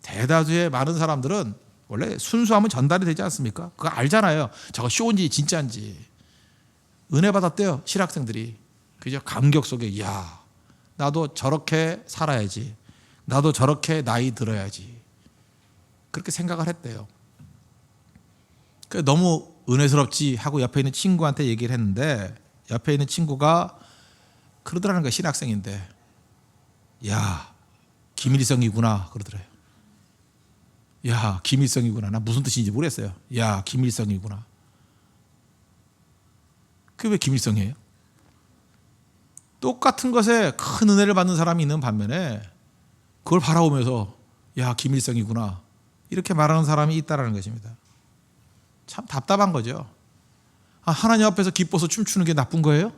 대다수의 많은 사람들은 원래 순수하면 전달이 되지 않습니까? 그거 알잖아요. 저거 쇼인지 진짜인지. 은혜 받았대요, 실학생들이. 그죠? 감격 속에, 이야, 나도 저렇게 살아야지. 나도 저렇게 나이 들어야지. 그렇게 생각을 했대요. 너무 은혜스럽지 하고 옆에 있는 친구한테 얘기를 했는데, 옆에 있는 친구가 그러더라는 거야. 신학생인데, 야, 김일성이구나 그러더래요. 야, 김일성이구나. 나 무슨 뜻인지 모르겠어요. 야, 김일성이구나. 그게 왜 김일성이에요? 똑같은 것에 큰 은혜를 받는 사람이 있는 반면에 그걸 바라보면서 야, 김일성이구나 이렇게 말하는 사람이 있다는 것입니다. 참 답답한 거죠. 하나님 앞에서 기뻐서 춤추는 게 나쁜 거예요?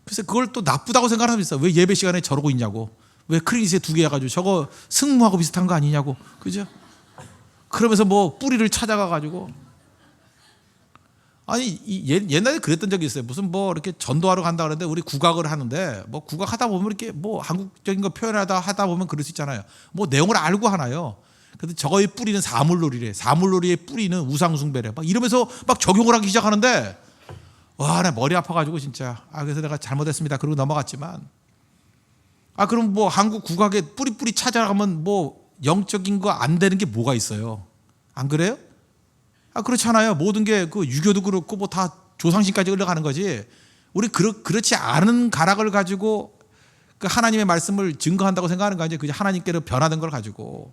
그래서 그걸 또 나쁘다고 생각하는 사람이 있어요. 왜 예배 시간에 저러고 있냐고. 왜 크리스에 2개 해가지고 저거 승무하고 비슷한 거 아니냐고. 그죠? 그러면서 뭐 뿌리를 찾아가가지고. 아니, 옛날에 그랬던 적이 있어요. 무슨 뭐 이렇게 전도하러 간다 그러는데 우리 국악을 하는데 뭐 국악하다 보면 이렇게 뭐 한국적인 거 하다 보면 그럴 수 있잖아요. 뭐 내용을 알고 하나요. 근데 저거의 뿌리는 사물놀이래. 사물놀이의 뿌리는 우상숭배래. 막 이러면서 막 적용을 하기 시작하는데 와, 나 머리 아파가지고 진짜. 그래서 내가 잘못했습니다. 그러고 넘어갔지만. 그럼 뭐 한국 국악의 뿌리 찾아가면 뭐 영적인 거 안 되는 게 뭐가 있어요? 안 그래요? 그렇잖아요. 모든 게 그 유교도 그렇고 뭐 다 조상신까지 흘러가는 거지. 우리 그렇지 않은 가락을 가지고 그 하나님의 말씀을 증거한다고 생각하는 거 아니에요. 그냥 하나님께로 변화된 걸 가지고.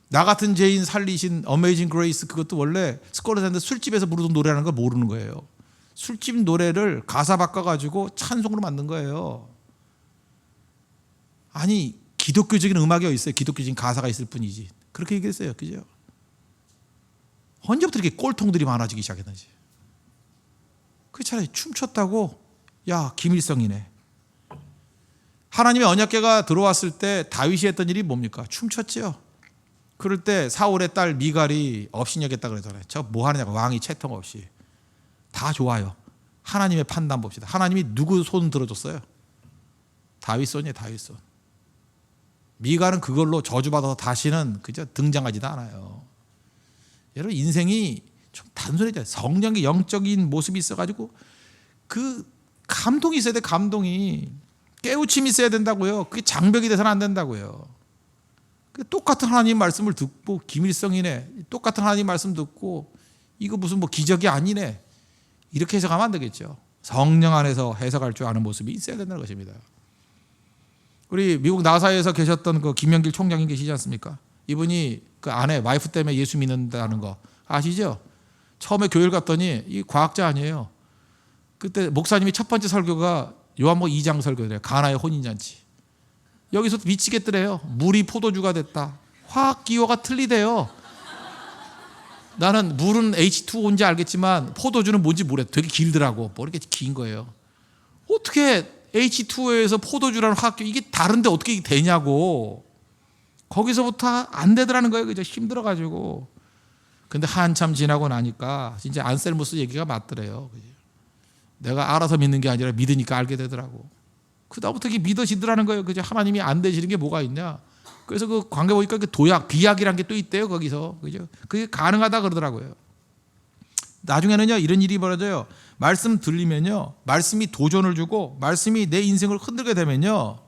나 같은 죄인 살리신 어메이징 그레이스 그것도 원래 스콜렛한테 술집에서 부르던 노래라는 걸 모르는 거예요. 술집 노래를 가사 바꿔가지고 찬송으로 만든 거예요. 아니 기독교적인 음악이 있어요. 기독교적인 가사가 있을 뿐이지. 그렇게 얘기했어요. 그죠? 언제부터 이렇게 꼴통들이 많아지기 시작했는지. 그 차라리 춤췄다고 야 김일성이네. 하나님의 언약궤가 들어왔을 때 다윗이 했던 일이 뭡니까? 춤췄죠. 그럴 때 사울의 딸 미갈이 업신여겼다 그러잖아요. 저 뭐 하느냐고. 왕이 채통 없이. 다 좋아요. 하나님의 판단 봅시다. 하나님이 누구 손 들어줬어요? 다윗 손이에요. 다윗 손. 미갈은 그걸로 저주받아서 다시는 그저 등장하지도 않아요. 여러분 인생이 좀 단순해져요. 성령의 영적인 모습이 있어가지고 그 감동이 있어야 돼. 감동이. 깨우침이 있어야 된다고요. 그게 장벽이 돼서는 안 된다고요. 똑같은 하나님 말씀을 듣고 김일성이네. 똑같은 하나님 말씀 듣고 이거 무슨 뭐 기적이 아니네. 이렇게 해석하면 안 되겠죠. 성령 안에서 해석할 줄 아는 모습이 있어야 된다는 것입니다. 우리 미국 나사에서 계셨던 그 김영길 총장님 계시지 않습니까? 이분이 그 아내 와이프 때문에 예수 믿는다는 거 아시죠? 처음에 교회를 갔더니 이 과학자 아니에요. 그때 목사님이 첫 번째 설교가 요한복음 2장 설교래요. 가나의 혼인잔치. 여기서 미치겠더래요. 물이 포도주가 됐다. 화학기호가 틀리대요. 나는 물은 H2O인지 알겠지만 포도주는 뭔지 모르겠어. 되게 길더라고. 뭐 이렇게 긴 거예요. 어떻게 H2O에서 포도주라는 화학기호 이게 다른데 어떻게 되냐고. 거기서부터 안 되더라는 거예요. 그죠? 힘들어가지고. 근데 한참 지나고 나니까 진짜 안셀무스 얘기가 맞더래요. 그죠? 내가 알아서 믿는 게 아니라 믿으니까 알게 되더라고. 그다음부터 이게 믿어지더라는 거예요. 그죠? 하나님이 안 되시는 게 뭐가 있냐. 그래서 그 관계 보니까 그 도약, 비약이라는 게 또 있대요. 거기서. 그죠? 그게 가능하다 그러더라고요. 나중에는요, 이런 일이 벌어져요. 말씀 들리면요, 말씀이 도전을 주고, 말씀이 내 인생을 흔들게 되면요,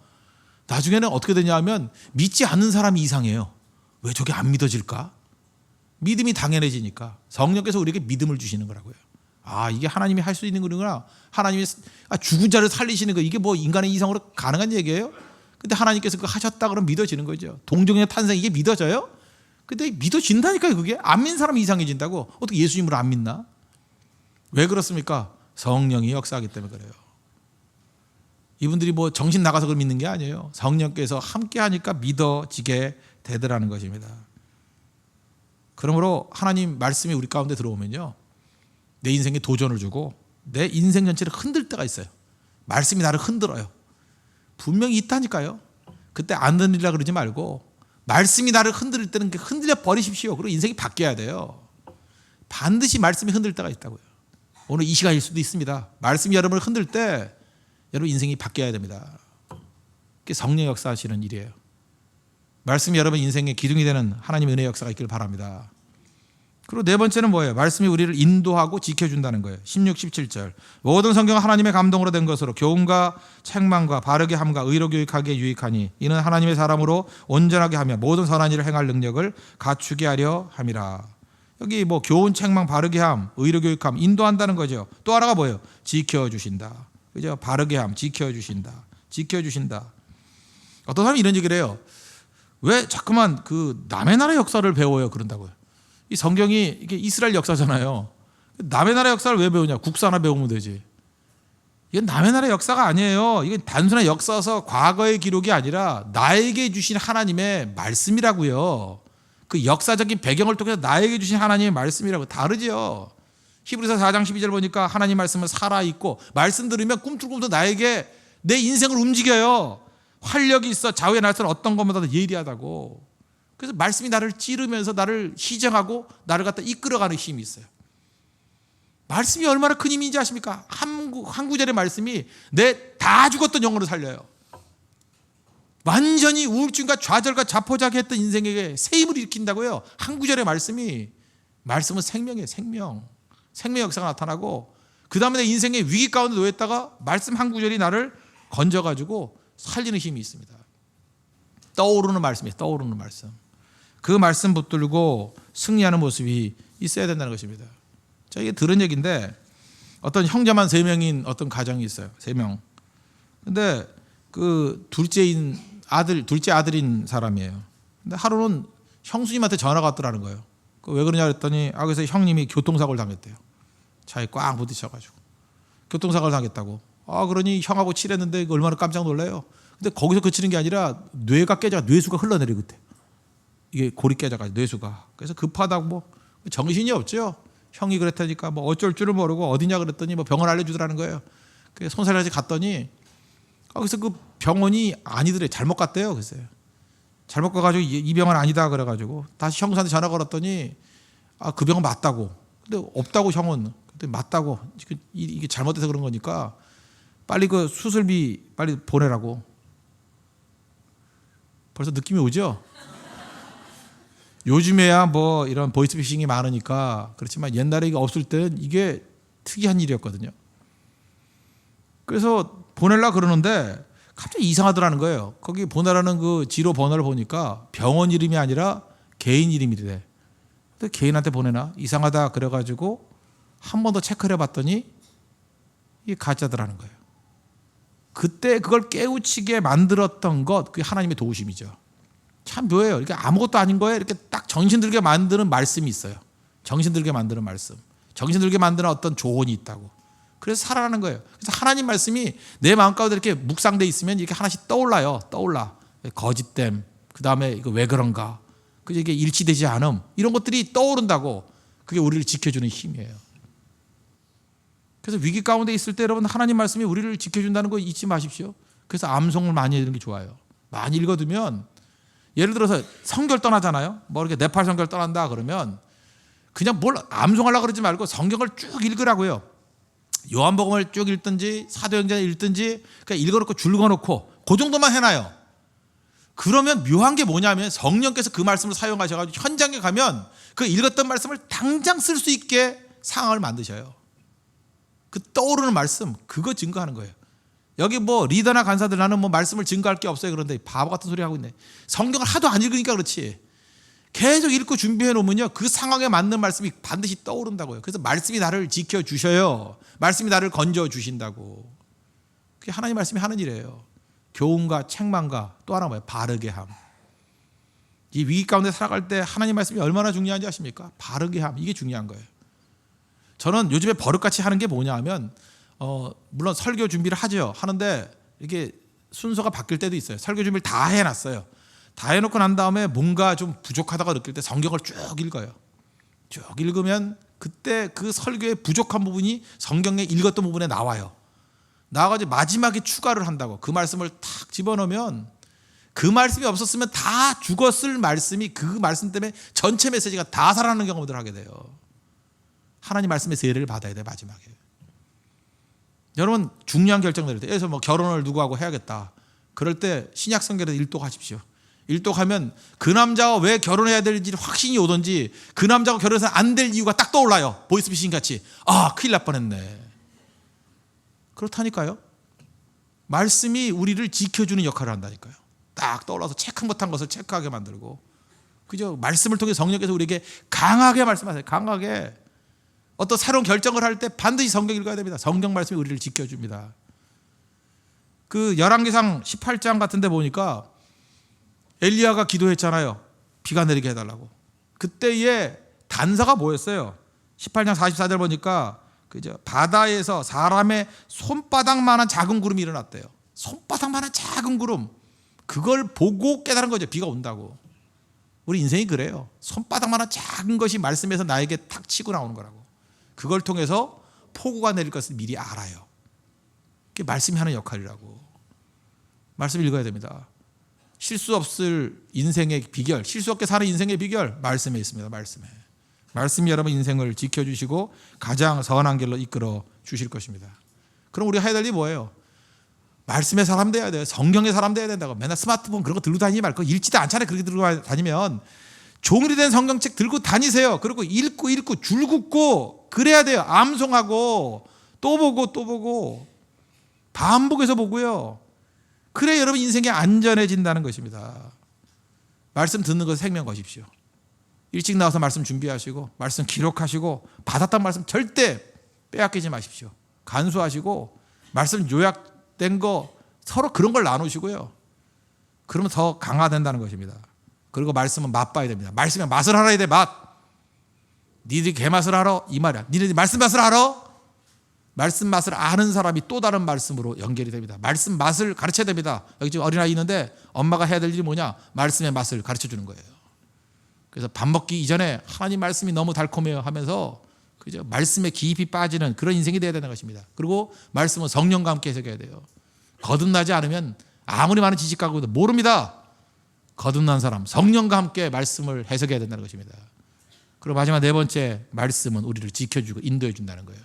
나중에는 어떻게 되냐 하면 믿지 않는 사람이 이상해요. 왜 저게 안 믿어질까? 믿음이 당연해지니까. 성령께서 우리에게 믿음을 주시는 거라고요. 이게 하나님이 할 수 있는 거구나. 하나님이 죽은 자를 살리시는 거, 이게 뭐 인간의 이상으로 가능한 얘기예요? 근데 하나님께서 그거 하셨다 그러면 믿어지는 거죠. 동정의 탄생, 이게 믿어져요? 근데 믿어진다니까요. 그게 안 믿는 사람이 이상해진다고. 어떻게 예수님을 안 믿나? 왜 그렇습니까? 성령이 역사하기 때문에 그래요. 이분들이 뭐 정신 나가서 그걸 믿는 게 아니에요. 성령께서 함께 하니까 믿어지게 되더라는 것입니다. 그러므로 하나님 말씀이 우리 가운데 들어오면요, 내 인생에 도전을 주고 내 인생 전체를 흔들 때가 있어요. 말씀이 나를 흔들어요. 분명히 있다니까요. 그때 안 흔들리라 그러지 말고 말씀이 나를 흔들 때는 흔들려 버리십시오. 그리고 인생이 바뀌어야 돼요. 반드시 말씀이 흔들 때가 있다고요. 오늘 이 시간일 수도 있습니다. 말씀이 여러분을 흔들 때 여러분 인생이 바뀌어야 됩니다. 그게 성령 역사하시는 일이에요. 말씀이 여러분 인생의 기둥이 되는 하나님의 은혜 역사가 있길 바랍니다. 그리고 네 번째는 뭐예요? 말씀이 우리를 인도하고 지켜준다는 거예요. 16, 17절. 모든 성경은 하나님의 감동으로 된 것으로 교훈과 책망과 바르게 함과 의로 교육하기에 유익하니 이는 하나님의 사람으로 온전하게 하며 모든 선한 일을 행할 능력을 갖추게 하려 함이라. 여기 뭐 교훈, 책망, 바르게 함, 의로 교육함, 인도한다는 거죠. 또 하나가 뭐예요? 지켜주신다. 그죠? 바르게 함, 지켜주신다. 지켜주신다. 어떤 사람이 이런 얘기를 해요. 왜 자꾸만 그 남의 나라 역사를 배워요? 그런다고요. 이 성경이 이게 이스라엘 역사잖아요. 남의 나라 역사를 왜 배우냐? 국사나 배우면 되지. 이건 남의 나라 역사가 아니에요. 이건 단순한 역사서 과거의 기록이 아니라 나에게 주신 하나님의 말씀이라고요. 그 역사적인 배경을 통해서 나에게 주신 하나님의 말씀이라고. 다르죠. 히브리서 4장 12절 보니까 하나님 말씀은 살아있고, 말씀 들으면 꿈틀꿈틀 나에게 내 인생을 움직여요. 활력이 있어. 좌우의 날선 어떤 것보다도 예리하다고. 그래서 말씀이 나를 찌르면서 나를 희정하고 나를 갖다 이끌어가는 힘이 있어요. 말씀이 얼마나 큰 힘인지 아십니까? 한 구절의 말씀이 내 다 죽었던 영혼을 살려요. 완전히 우울증과 좌절과 자포자기 했던 인생에게 새 힘을 일으킨다고요. 한 구절의 말씀은 생명이에요. 생명의 역사가 나타나고, 그 다음에 내 인생의 위기 가운데 놓였다가 말씀 한 구절이 나를 건져가지고 살리는 힘이 있습니다. 떠오르는 말씀이에요. 떠오르는 말씀. 그 말씀 붙들고 승리하는 모습이 있어야 된다는 것입니다. 저에게 들은 얘기인데, 어떤 형제만 3명인 어떤 가정이 있어요. 3명. 근데 그 둘째 아들인 사람이에요. 근데 하루는 형수님한테 전화가 왔더라는 거예요. 왜 그러냐 그랬더니, 그래서 형님이 교통사고를 당했대요. 차에 꽉 부딪혀가지고 교통사고를 당했다고. 그러니 형하고 칠했는데 얼마나 깜짝 놀라요. 근데 거기서 그치는 게 아니라 뇌가 깨져, 뇌수가 흘러내려. 그때 이게 골이 깨져가지고 뇌수가. 그래서 급하다고 뭐 정신이 없죠. 형이 그랬다니까 뭐 어쩔 줄을 모르고 어디냐 그랬더니 뭐 병원 알려주더라는 거예요. 그래서 손살까지 갔더니, 그래서 그 병원이 아니더래. 잘못 갔대요. 글쎄요. 잘못 가가지고 이 병원 아니다 그래가지고 다시 형수한테 전화 걸었더니, 그 병원 맞다고. 근데 없다고 형은. 근데 맞다고. 이게 잘못돼서 그런 거니까 빨리 그 수술비 빨리 보내라고. 벌써 느낌이 오죠? 요즘에야 뭐 이런 보이스피싱이 많으니까 그렇지만 옛날에 이게 없을 때는 이게 특이한 일이었거든요. 그래서 보내려고 그러는데 갑자기 이상하더라는 거예요. 거기 보내라는 그 지로 번호를 보니까 병원 이름이 아니라 개인 이름이래. 근데 개인한테 보내나? 이상하다 그래가지고 한 번 더 체크를 해봤더니 이게 가짜더라는 거예요. 그때 그걸 깨우치게 만들었던 것, 그게 하나님의 도우심이죠. 참 묘해요. 이게 아무것도 아닌 거에 이렇게 딱 정신들게 만드는 말씀이 있어요. 정신들게 만드는 말씀. 정신들게 만드는 어떤 조언이 있다고. 그래서 살아나는 거예요. 그래서 하나님 말씀이 내 마음 가운데 이렇게 묵상돼 있으면 이렇게 하나씩 떠올라요. 떠올라. 거짓됨. 그 다음에 이거 왜 그런가. 그래서 이게 일치되지 않음. 이런 것들이 떠오른다고. 그게 우리를 지켜주는 힘이에요. 그래서 위기 가운데 있을 때 여러분, 하나님 말씀이 우리를 지켜준다는 거 잊지 마십시오. 그래서 암송을 많이 읽는 게 좋아요. 많이 읽어두면, 예를 들어서 성결 떠나잖아요. 뭐 이렇게 네팔 성결 떠난다 그러면 그냥 뭘 암송하려고 그러지 말고 성경을 쭉 읽으라고요. 요한복음을 쭉 읽든지 사도행전을 읽든지 그냥 읽어놓고 줄거놓고 그 정도만 해놔요. 그러면 묘한 게 뭐냐면 성령께서 그 말씀을 사용하셔가지고 현장에 가면 그 읽었던 말씀을 당장 쓸 수 있게 상황을 만드셔요. 그 떠오르는 말씀, 그거 증거하는 거예요. 여기 뭐 리더나 간사들 나는 뭐 말씀을 증거할 게 없어요. 그런데 바보 같은 소리 하고 있네. 성경을 하도 안 읽으니까 그렇지. 계속 읽고 준비해 놓으면요, 그 상황에 맞는 말씀이 반드시 떠오른다고요. 그래서 말씀이 나를 지켜주셔요. 말씀이 나를 건져주신다고. 그게 하나님 말씀이 하는 일이에요. 교훈과 책망과 또 하나 뭐예요? 바르게 함. 이 위기 가운데 살아갈 때 하나님 말씀이 얼마나 중요한지 아십니까? 바르게 함. 이게 중요한 거예요. 저는 요즘에 버릇같이 하는 게 뭐냐 하면, 물론 설교 준비를 하죠. 하는데 이게 순서가 바뀔 때도 있어요. 설교 준비를 다 해놨어요. 다 해놓고 난 다음에 뭔가 좀 부족하다고 느낄 때 성경을 쭉 읽어요. 쭉 읽으면 그때 그 설교의 부족한 부분이 성경에 읽었던 부분에 나와요. 나와가지고 마지막에 추가를 한다고. 그 말씀을 탁 집어넣으면 그 말씀이 없었으면 다 죽었을 말씀이 그 말씀 때문에 전체 메시지가 다 살아나는 경험들을 하게 돼요. 하나님 말씀의 세례를 받아야 돼. 마지막에. 여러분 중요한 결정 내릴 때, 그래서 뭐 결혼을 누구하고 해야겠다. 그럴 때 신약 성경에서 일독하십시오. 일독하면 그 남자와 왜 결혼해야 될지 확신이 오든지, 그 남자와 결혼해서 안 될 이유가 딱 떠올라요. 보이스피싱 같이. 큰일 날 뻔했네. 그렇다니까요. 말씀이 우리를 지켜주는 역할을 한다니까요. 딱 떠올라서 체크 못한 것을 체크하게 만들고, 그죠? 말씀을 통해 성령께서 우리에게 강하게 말씀하세요. 강하게. 어떤 새로운 결정을 할 때 반드시 성경 읽어야 됩니다. 성경 말씀이 우리를 지켜줍니다. 그 열왕기상 18장 같은 데 보니까 엘리야가 기도했잖아요. 비가 내리게 해달라고. 그때의 단서가 뭐였어요? 18장 44절 보니까 그죠? 바다에서 사람의 손바닥만한 작은 구름이 일어났대요. 손바닥만한 작은 구름. 그걸 보고 깨달은 거죠. 비가 온다고. 우리 인생이 그래요. 손바닥만한 작은 것이 말씀에서 나에게 탁 치고 나오는 거라고. 그걸 통해서 폭우가 내릴 것을 미리 알아요. 그게 말씀이 하는 역할이라고. 말씀 읽어야 됩니다. 실수 없을 인생의 비결, 실수 없게 사는 인생의 비결 말씀에 있습니다. 말씀이 여러분 인생을 지켜주시고 가장 선한 길로 이끌어 주실 것입니다. 그럼 우리가 해야 될 일이 뭐예요? 말씀의 사람 돼야 돼요. 성경의 사람 돼야 된다고. 맨날 스마트폰 그런 거 들고 다니지 말고, 읽지도 않잖아요. 그렇게 들고 다니면. 종이로 된 성경책 들고 다니세요. 그리고 읽고 줄 긋고 그래야 돼요. 암송하고 또 보고 반복해서 보고요. 그래 여러분 인생이 안전해진다는 것입니다. 말씀 듣는 것을 생명 거십시오. 일찍 나와서 말씀 준비하시고 말씀 기록하시고 받았던 말씀 절대 빼앗기지 마십시오. 간수하시고 말씀 요약된 거 서로 그런 걸 나누시고요. 그러면 더 강화된다는 것입니다. 그리고 말씀은 맛봐야 됩니다. 말씀의 맛을 알아야 돼. 맛. 니들이 개맛을 알아? 이 말이야. 니들이 말씀 맛을 알아? 말씀 맛을 아는 사람이 또 다른 말씀으로 연결이 됩니다. 말씀 맛을 가르쳐야 됩니다. 여기 지금 어린아이 있는데 엄마가 해야 될 일이 뭐냐? 말씀의 맛을 가르쳐 주는 거예요. 그래서 밥 먹기 이전에 하나님 말씀이 너무 달콤해요 하면서 그죠? 말씀에 깊이 빠지는 그런 인생이 되어야 되는 것입니다. 그리고 말씀은 성령과 함께 해석해야 돼요. 거듭나지 않으면 아무리 많은 지식 가지고 모릅니다. 거듭난 사람 성령과 함께 말씀을 해석해야 된다는 것입니다. 그리고 마지막 네 번째 말씀은 우리를 지켜주고 인도해 준다는 거예요.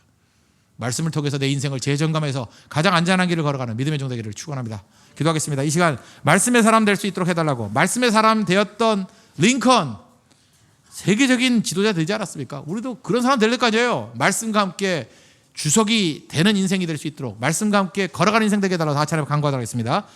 말씀을 통해서 내 인생을 재점검해서 가장 안전한 길을 걸어가는 믿음의 종 되기를 축원합니다. 기도하겠습니다. 이 시간 말씀의 사람 될 수 있도록 해달라고. 말씀의 사람 되었던 링컨 세계적인 지도자 되지 않았습니까? 우리도 그런 사람 될 때까지예요. 말씀과 함께 주석이 되는 인생이 될 수 있도록 말씀과 함께 걸어가는 인생 되게 해달라고 다 같이 간구하도록 하겠습니다.